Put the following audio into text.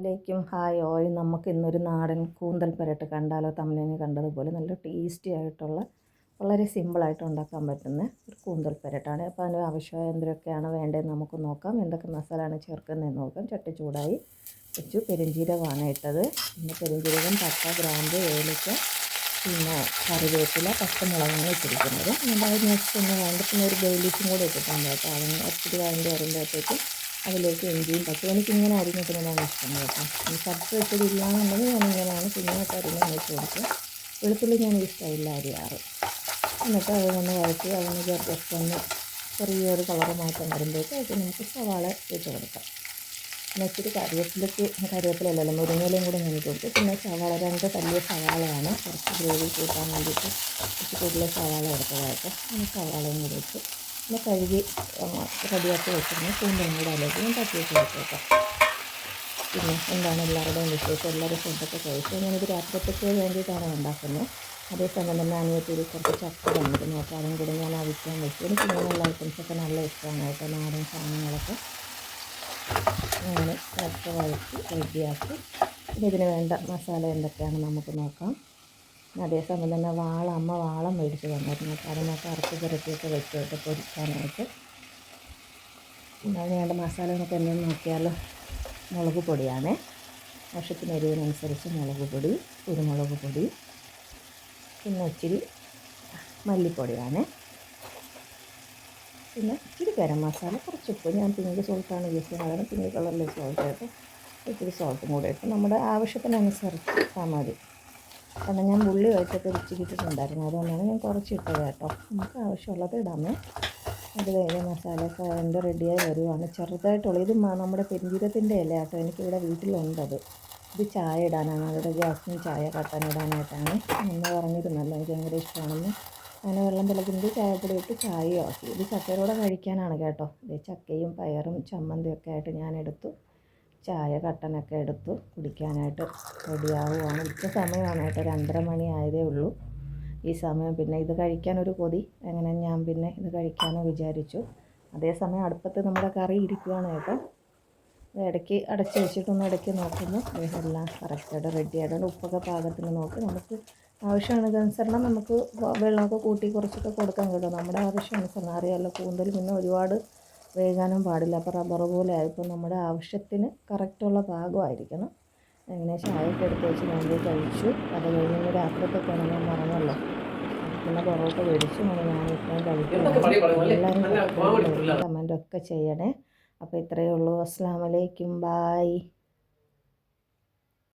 ലേക്കും ഹായ് ഓയ് നമുക്ക് ഇന്നൊരു നാടൻ കൂന്തൽ പെരട്ട് കണ്ടാലോ. തമിഴിന് കണ്ടതുപോലെ നല്ല ടേസ്റ്റി ആയിട്ടുള്ള വളരെ സിമ്പിളായിട്ട് ഉണ്ടാക്കാൻ പറ്റുന്ന ഒരു കൂന്തൽ പെരട്ടാണ്. അപ്പോൾ അതിന് ആവശ്യമായ എന്തൊക്കെയാണ് വേണ്ടതെന്ന് നമുക്ക് നോക്കാം. എന്തൊക്കെ മസാലയാണ് ചേർക്കുന്നതെന്ന് നോക്കാം. ചട്ടി ചൂടായി വെച്ചു. പെരുംജീരകമാണ് ഇട്ടത്. പിന്നെ പെരുംജീരകം, പട്ട, ഗ്രാമ്പ്, ഏലക്ക, പിന്നെ കറിവേപ്പില, പച്ചമുളകാണ് ഇട്ടിരിക്കുന്നത്. നന്നായി നെക്സ്റ്റ് ഒന്ന് വേണ്ട. പിന്നെ ഒരു ബേ ലീഫും കൂടെ ഇട്ടിട്ടുണ്ട് കേട്ടോ. അതിന് ഒത്തിരി വഴണ്ടി വരുമ്പോഴത്തേക്ക് അതിലേക്ക് ഇഞ്ചിയും പച്ചയും എനിക്കിങ്ങനെ അരിഞ്ഞിട്ടുള്ളതാണ് ഇഷ്ടം കേട്ടോ. ഈ കട്ട് വെച്ചതില്ലാന്നുണ്ടെങ്കിൽ ഞാനിങ്ങനെയാണ് കുഞ്ഞായിട്ട് അരിഞ്ഞ് വെച്ച് കൊടുക്കുക. വെളുത്തുള്ളി ഞാൻ ഇഷ്ടമില്ല അരിയാറ്. എന്നിട്ട് അതൊന്ന് വഴറ്റി അതൊന്ന് ജസ്റ്റ് ഒന്ന് ചെറിയൊരു കളറ് മാറ്റം വരുമ്പോഴേക്ക് അത് നമുക്ക് സവാള ഇട്ട് കൊടുക്കാം. പിന്നെ ഇച്ചിരി കറിവേപ്പിലല്ലോ മുരിങ്ങയിലയും കൂടെ ഞാൻ ഇട്ട് കൊടുത്തു. പിന്നെ സവാള 2 തല്ലിയ സവാളയാണ് കുറച്ച് ഗ്രേവി കൂട്ടാൻ വേണ്ടിയിട്ട് കുറച്ച് കൂടുതൽ സവാള എടുത്തതായിട്ട് സവാളയും കൂടി ഇട്ട് പിന്നെ കഴുകി റെഡിയാക്കി വെച്ചിരുന്ന കൂന്തലും കൂടെ അതിലേക്ക് ഞാൻ തട്ടിയിട്ട് വെച്ചേക്കാം. പിന്നെ എന്താണ് എല്ലാവരുടെയും വിശേഷം? എല്ലാവരും ഫുഡൊക്കെ കഴിച്ചു. ഞാനിത് രാത്രിത്തേക്ക് വേണ്ടിയിട്ടാണ് ഉണ്ടാക്കുന്നത്. അതേസമയം തന്നെ അനിയത്തിയിൽ കുറച്ച് ചക്ക തന്നിരുന്നു. അപ്പോൾ അതും കൂടി ഞാൻ അവിക്കാൻ വെച്ചു. എനിക്ക് ഇങ്ങനെയുള്ള ഐറ്റംസൊക്കെ നല്ല ഇഷ്ടമാണ് കേട്ടോ. നാടൻ സാധനങ്ങളൊക്കെ അങ്ങനെ ചക്ക വഴറ്റി റെഡിയാക്കി. പിന്നെ ഇതിന് വേണ്ട മസാല എന്തൊക്കെയാണെന്ന് നമുക്ക് നോക്കാം. അതേസമയം തന്നെ അമ്മ വാളം മേടിച്ച് തന്നിരുന്നു. അപ്പോൾ അതിനകത്ത് അരച്ച് പുരട്ടിയൊക്കെ വെച്ചിട്ട് പൊരിക്കാനായിട്ട്. അതിന് വേണ്ട മസാലകളൊക്കെ എന്തെന്ന് നോക്കിയാലോ. മുളക് പൊടിയാണ്, ആവശ്യത്തിന് എരിവിനനുസരിച്ച് മുളക് പൊടി, കുരുമുളക് പൊടി, പിന്നെ ഇച്ചിരി മല്ലിപ്പൊടിയാണ്, പിന്നെ ഇച്ചിരി ഗരം മസാല, കുറച്ച് ഉപ്പ്. ഞാൻ പിങ്ക് സോൾട്ടാണ് യൂസ് ചെയ്യുന്നത്. പിങ്ക് കളറിലെ സോൾട്ട് ആയിട്ട് ഇച്ചിരി സോൾട്ടും കൂടെ ഇട്ട് നമ്മുടെ ആവശ്യത്തിനനുസരിച്ച് ഇട്ടാൽ മതി. കാരണം ഞാൻ ഉള്ളി വെച്ചൊക്കെ ഇച്ചിരി ഇട്ടിട്ടുണ്ടായിരുന്നു. അതുകൊണ്ടാണ് ഞാൻ കുറച്ച് ഇട്ടത് കേട്ടോ. നമുക്ക് ആവശ്യമുള്ളത് ഇടാമേ. അത് കഴിഞ്ഞ് മസാലയൊക്കെ എൻ്റെ റെഡിയായി വരുവാണ്. ചെറുതായിട്ടുള്ള ഇത് നമ്മുടെ പെരുംജീരകത്തിൻ്റെ ഇല കേട്ടോ. എനിക്കിവിടെ വീട്ടിലുണ്ടത്. ഇത് ചായ ഇടാനാണ്. അവിടെ ജാസ്മിൻ ചായ കട്ടൻ ഇടാനായിട്ടാണ് എന്ന് പറഞ്ഞിരുന്നല്ലോ. എനിക്ക് ഭയങ്കര ഇഷ്ടമാണെന്ന്. അങ്ങനെ വെള്ളം തിളക്കുന്നത് ചായപ്പൊടി ഇട്ട് ചായയും ആക്കി. ഇത് ചക്കയോടെ കഴിക്കാനാണ് കേട്ടോ. ഇത് ചക്കയും പയറും ചമ്മന്തിയൊക്കെ ആയിട്ട് ഞാൻ എടുത്തു. ചായ കട്ടനൊക്കെ എടുത്തു കുടിക്കാനായിട്ട് റെഡിയാവുകയാണ്. ഉച്ച സമയമാണ് കേട്ടോ. 2:30 മണി ആയതേ ഉള്ളൂ ഈ സമയം. പിന്നെ ഇത് കഴിക്കാനൊരു കൊതി. അങ്ങനെ ഞാൻ പിന്നെ ഇത് കഴിക്കാമെന്ന് വിചാരിച്ചു. അതേസമയം അടുപ്പത്ത് നമ്മുടെ കറി ഇരിക്കുകയാണ് കേട്ടോ. ഇടയ്ക്ക് അടച്ച് വെച്ചിട്ടൊന്ന് ഇടയ്ക്ക് നോക്കുന്നു. എല്ലാം കറക്റ്റായിട്ട് റെഡി ആയിട്ടുണ്ട്. ഉപ്പൊക്കെ പാകത്തിന് നോക്കി നമുക്ക് ആവശ്യാനുസരണം നമുക്ക് വെള്ളമൊക്കെ കൂട്ടി കുറച്ചൊക്കെ കൊടുക്കാൻ കേട്ടോ. നമ്മുടെ ആവശ്യാനുസരണം അറിയാമല്ലോ. കൂന്തൽ പിന്നെ ഒരുപാട് വേകാനും പാടില്ല. അപ്പോൾ റബ്ബർ പോലെ ആയപ്പോൾ നമ്മുടെ ആവശ്യത്തിന് കറക്റ്റുള്ള പാകമായിരിക്കണം. അങ്ങനെ ചായയൊക്കെ എടുത്ത് വെച്ച് ഞാൻ കഴിച്ചു. അത് കഴിഞ്ഞ് രാത്രിയൊക്കെ ഞാൻ പറഞ്ഞല്ലോ. പിന്നെ പൊറോട്ട മേടിച്ചു. അങ്ങനെ ഞാൻ ഇത്രയും കഴിക്കുന്നു. എല്ലാവരും കമൻറ്റൊക്കെ ചെയ്യണേ. അപ്പോൾ ഇത്രയേ ഉള്ളൂ. അസ്സലാമു അലൈക്കും. ബായ്.